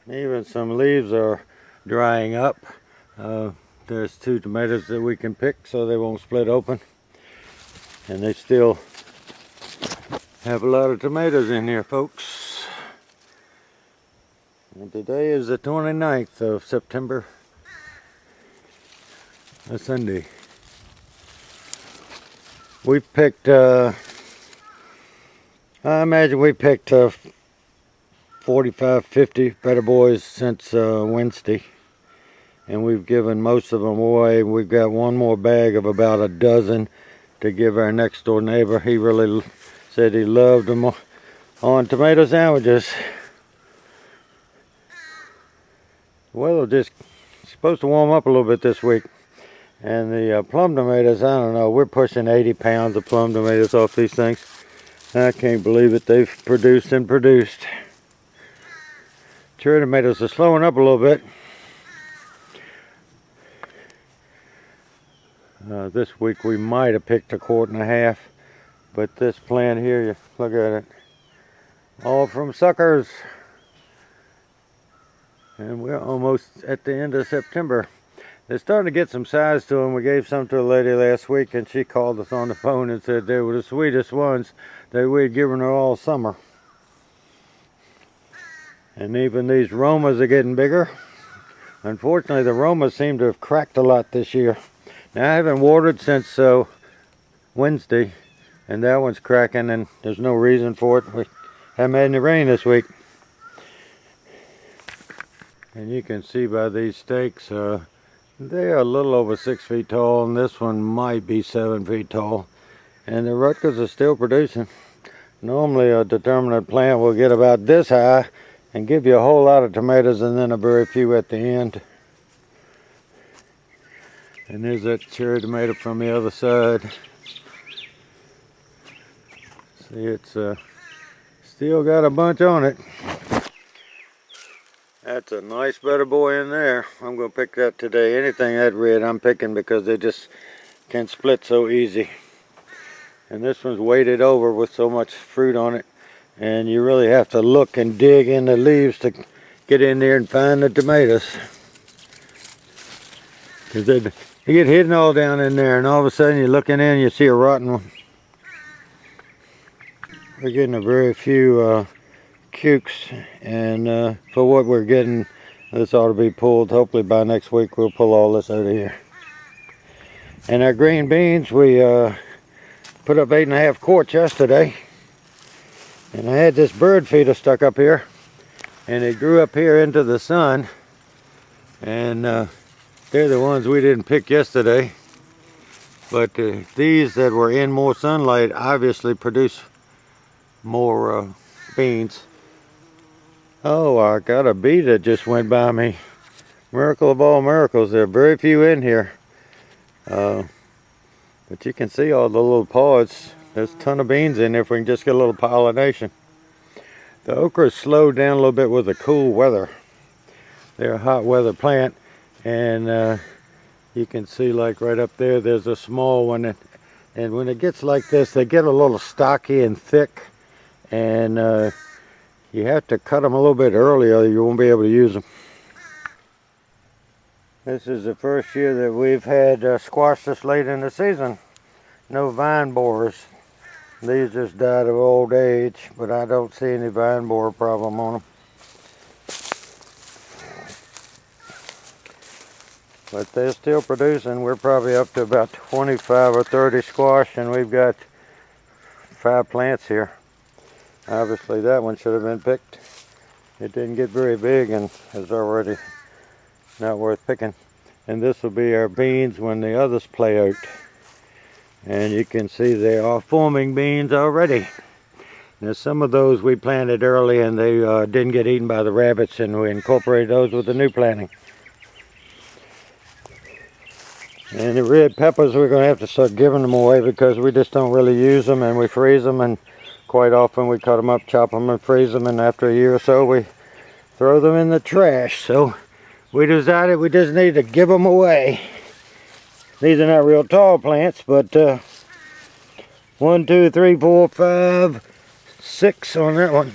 Even some leaves are drying up. There's 2 tomatoes that we can pick so they won't split open. And they still have a lot of tomatoes in here, folks. And today is the 29th of September, a Sunday. We picked, I imagine we picked 45, 50 Better Boys since Wednesday. And we've given most of them away. We've got one more bag of about a dozen to give our next door neighbor. He really said he loved them on tomato sandwiches. The weather just supposed to warm up a little bit this week. And the plum tomatoes, I don't know, we're pushing 80 pounds of plum tomatoes off these things. I can't believe it. They've produced and produced. Cherry tomatoes are slowing up a little bit. This week we might have picked 1.5 quarts, but this plant here, you look at it, all from suckers. And we're almost at the end of September. They're starting to get some size to them. We gave some to a lady last week, and she called us on the phone and said they were the sweetest ones that we'd given her all summer. And even these Romas are getting bigger. Unfortunately, the Romas seem to have cracked a lot this year. Now, I haven't watered since Wednesday, and that one's cracking, and there's no reason for it. We haven't had any rain this week. And you can see by these stakes, they're a little over 6 feet tall, and this one might be 7 feet tall. And the Rutgers are still producing. Normally a determinate plant will get about this high and give you a whole lot of tomatoes and then a very few at the end. And there's that cherry tomato from the other side. See, it's still got a bunch on it. That's a nice Better Boy in there. I'm going to pick that today. Anything that red I'm picking because they just can split so easy. And this one's weighted over with so much fruit on it. And you really have to look and dig in the leaves to get in there and find the tomatoes. Because they get hidden all down in there, and all of a sudden you're looking in and you see a rotten one. We're getting a very few Cukes, and for what we're getting, this ought to be pulled. Hopefully by next week we'll pull all this out of here. And our green beans, we put up 8.5 quarts yesterday. And I had this bird feeder stuck up here, and it grew up here into the sun. And they're the ones we didn't pick yesterday. But these that were in more sunlight obviously produce more beans. Oh, I got a bee that just went by me. Miracle of all miracles. There are very few in here. But you can see all the little pods. There's a ton of beans in there if we can just get a little pollination. The okras slowed down a little bit with the cool weather. They're a hot weather plant. And you can see, like right up there, there's a small one. And when it gets like this, they get a little stocky and thick. And you have to cut them a little bit early or you won't be able to use them. This is the first year that we've had squash this late in the season. No vine borers. These just died of old age, but I don't see any vine borer problem on them. But they're still producing. We're probably up to about 25 or 30 squash, and we've got 5 plants here. Obviously that one should have been picked. It didn't get very big and is already not worth picking. And this will be our beans when the others play out. And you can see they are forming beans already. Now some of those we planted early and they didn't get eaten by the rabbits, and we incorporated those with the new planting. And the red peppers, we're going to have to start giving them away because we just don't really use them, and we freeze them, and quite often we cut them up, chop them and freeze them, and after a year or so we throw them in the trash. So we decided we just need to give them away. These are not real tall plants, but 1, 2, 3, 4, 5, 6 on that one.